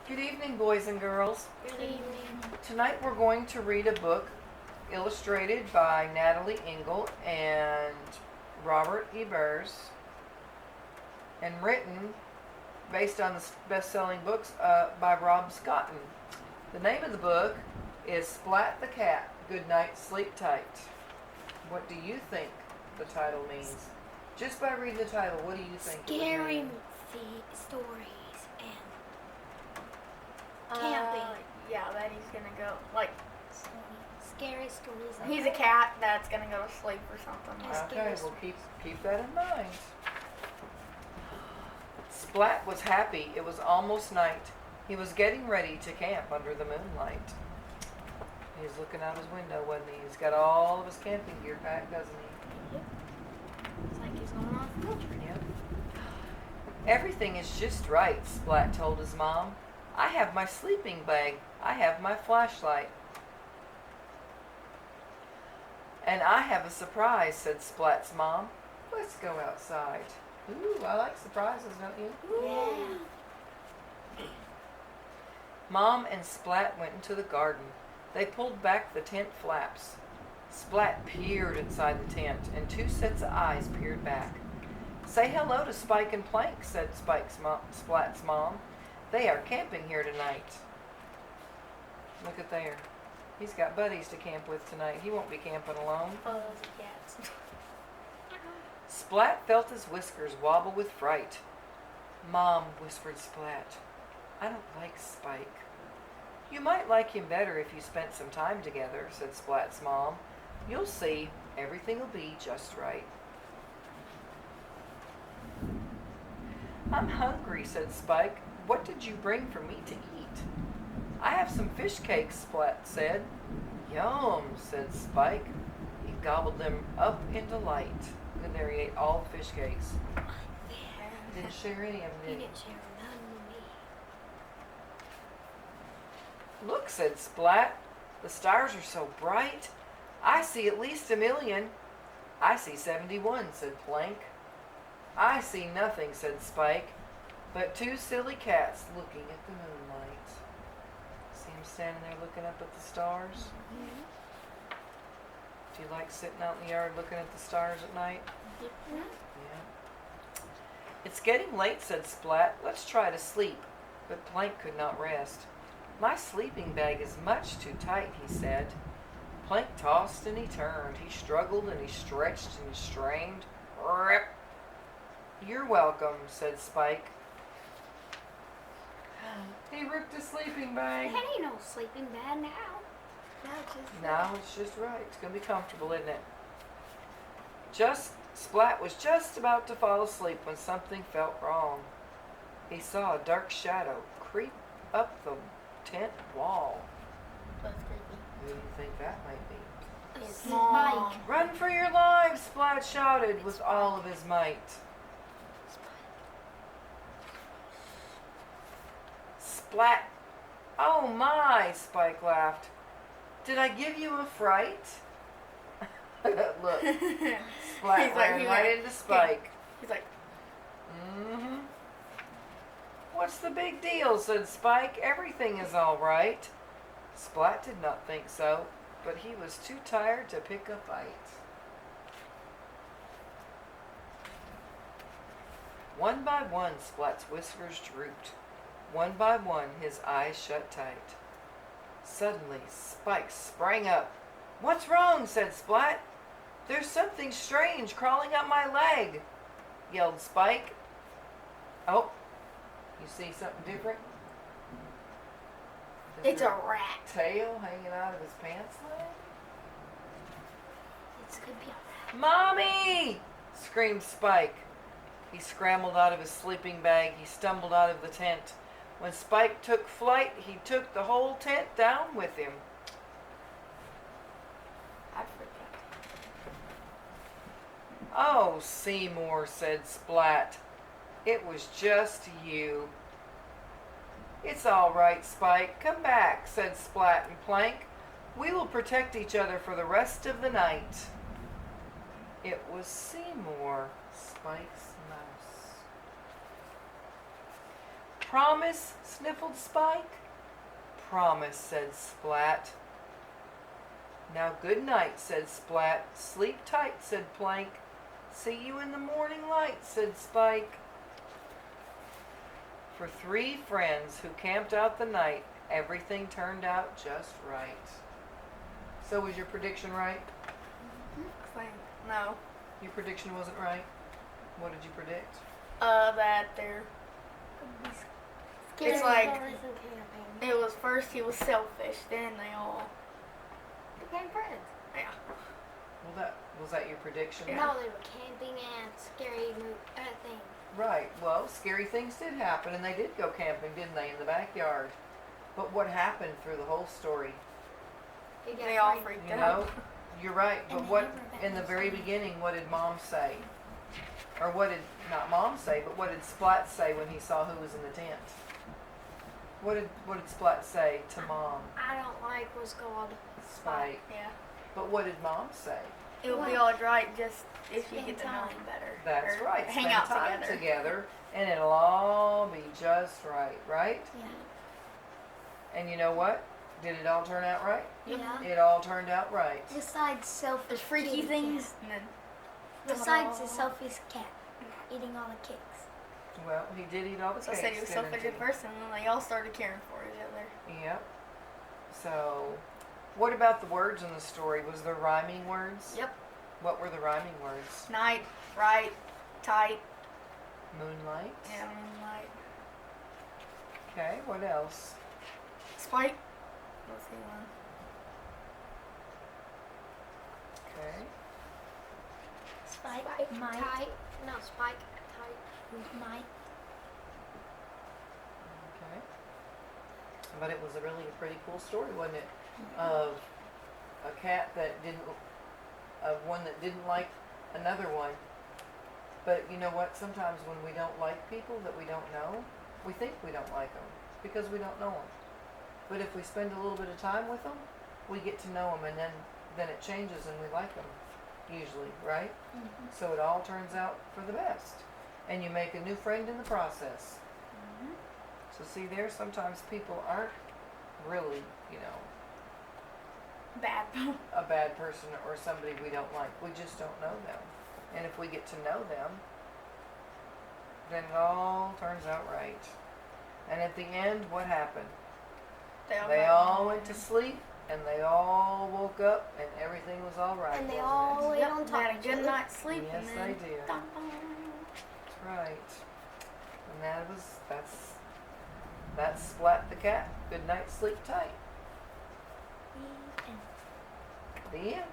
Good evening, boys and girls. Good evening. Tonight we're going to read a book illustrated by Natalie Engel and Robert Ebers and written based on the best-selling books by Rob Scotton. The name of the book is Splat the Cat, Good Night, Sleep Tight. What do you think the title means? Just by reading the title, what do you think it would Scary mean? stories and camping. Yeah, that he's gonna go, like, Scary stories. Like he's a cat that's gonna go to sleep or something. Okay, well keep that in mind. Splat was happy. It was almost night. He was getting ready to camp under the moonlight. He's looking out his window, wasn't he? He's got all of his camping gear packed, doesn't he? Yep. It's like he's going on a field trip. Yep. Everything is just right, Splat told his mom. I have my sleeping bag. I have my flashlight. And I have a surprise, said Splat's mom. Let's go outside. Ooh, I like surprises, don't you? Yeah. Mom and Splat went into the garden. They pulled back the tent flaps. Splat peered inside the tent, and two sets of eyes peered back. Say hello to Spike and Plank, said Splat's mom. They are camping here tonight. Look at there. He's got buddies to camp with tonight. He won't be camping alone. Oh, those are cats. Splat felt his whiskers wobble with fright. Mom, whispered Splat, I don't like Spike. You might like him better if you spent some time together, said Splat's mom. You'll see, everything will be just right. I'm hungry, said Spike. What did you bring for me to eat? I have some fish cakes, Splat said. Yum, said Spike. He gobbled them up in delight. And there he ate all the fish cakes. Didn't share any of them, He did he? didn't share none with me. Look, said Splat. The stars are so bright. I see at least 1,000,000. I see 71, said Plank. I see nothing, said Spike, but two silly cats looking at the moonlight. See him standing there looking up at the stars? Mm-hmm. Do you like sitting out in the yard looking at the stars at night? Mm-hmm. Yeah. It's getting late, said Splat. Let's try to sleep. But Plank could not rest. My sleeping bag is much too tight, he said. Plank tossed and he turned. He struggled and he stretched and he strained. Rip. You're welcome, said Spike. He ripped his sleeping bag. That ain't no sleeping bag now. Now it's just right. It's going to be comfortable, isn't it? Splat was just about to fall asleep when something felt wrong. He saw a dark shadow creep up the tent wall. That's creepy. Who do you think that might be? It's Mom. Spike. Run for your lives, Splat shouted with all of his might. Splat. Oh my, Spike laughed. Did I give you a fright? Look, Splat ran right into Spike. He's like, Mm-hmm. What's the big deal, said Spike. Everything is all right. Splat did not think so, but he was too tired to pick a fight. One by one, Splat's whiskers drooped. One by one, his eyes shut tight. Suddenly, Spike sprang up. What's wrong, said Splat. There's something strange crawling up my leg, yelled Spike. Oh, you see something different? Is it's a there rat. tail hanging out of his pants leg? It could be a rat. Mommy! Screamed Spike. He scrambled out of his sleeping bag. He stumbled out of the tent. When Spike took flight, he took the whole tent down with him. I forgot. Oh, Seymour, said Splat. It was just you. It's all right, Spike. Come back, said Splat and Plank. We will protect each other for the rest of the night. It was Seymour, Spike's mouse. Promise, sniffled Spike. Promise, said Splat. Now good night, said Splat. Sleep tight, said Plank. See you in the morning light, said Spike. For 3 friends who camped out the night, everything turned out just right. So was your prediction right? Clank. No. Your prediction wasn't right? What did you predict? That they're. Scary It's like- stories and camping. It was first he was selfish, then they all. Became friends. Yeah. Well, was that your prediction? Yeah. No, they were camping and scary things. Right. Well, scary things did happen, and they did go camping, didn't they, in the backyard? But what happened through the whole story? They got They all friends. freaked You out. know, you're right. But And they what never met in the the very same. beginning? What did Mom say? Or what did not Mom say, but what did Splat say when he saw who was in the tent? What did Splat say to Mom? I don't like what's called Spike. Yeah. But what did Mom say? It will be Well, all right just if you spend get to know time. him better. That's Or right. Hang Spend out time together. and it'll all be just right, right? Yeah. And you know what? Did it all turn out right? Yeah. It all turned out right. Besides selfish There's freaky kitty things. cat. And then Besides the Aw. selfish cat eating all the cakes. Well, he did eat all the so I cakes, said he was didn't selfish he? at first, and then they all started caring for each other. Yep. So, what about the words in the story? Was there rhyming words? Yep. What were the rhyming words? Night, bright, tight. Moonlight. Yeah, moonlight. Okay, what else? Spike. Let's see one. Okay. Spike, tight. No, spike, tight. Might. Okay. But it was a really pretty cool story, wasn't it? Of a cat that didn't, of one that didn't like another one. But you know what? Sometimes when we don't like people that we don't know, we think we don't like them because we don't know them. But if we spend a little bit of time with them, we get to know them, and then it changes and we like them, usually, right? So it all turns out for the best, and you make a new friend in the process. So see there, sometimes people aren't really, you know, Bad. a bad person or somebody we don't like. We just don't know them. And if we get to know them, then it all turns out right. And at the end, what happened? They all went to sleep, and they all woke up, and everything was all right. And they wasn't all it? laid Yep, on they top had of a each good other. night's sleep, Yes, and they then did. dun, dun. That's right. And that's Splat the cat. Good night, sleep tight. The end.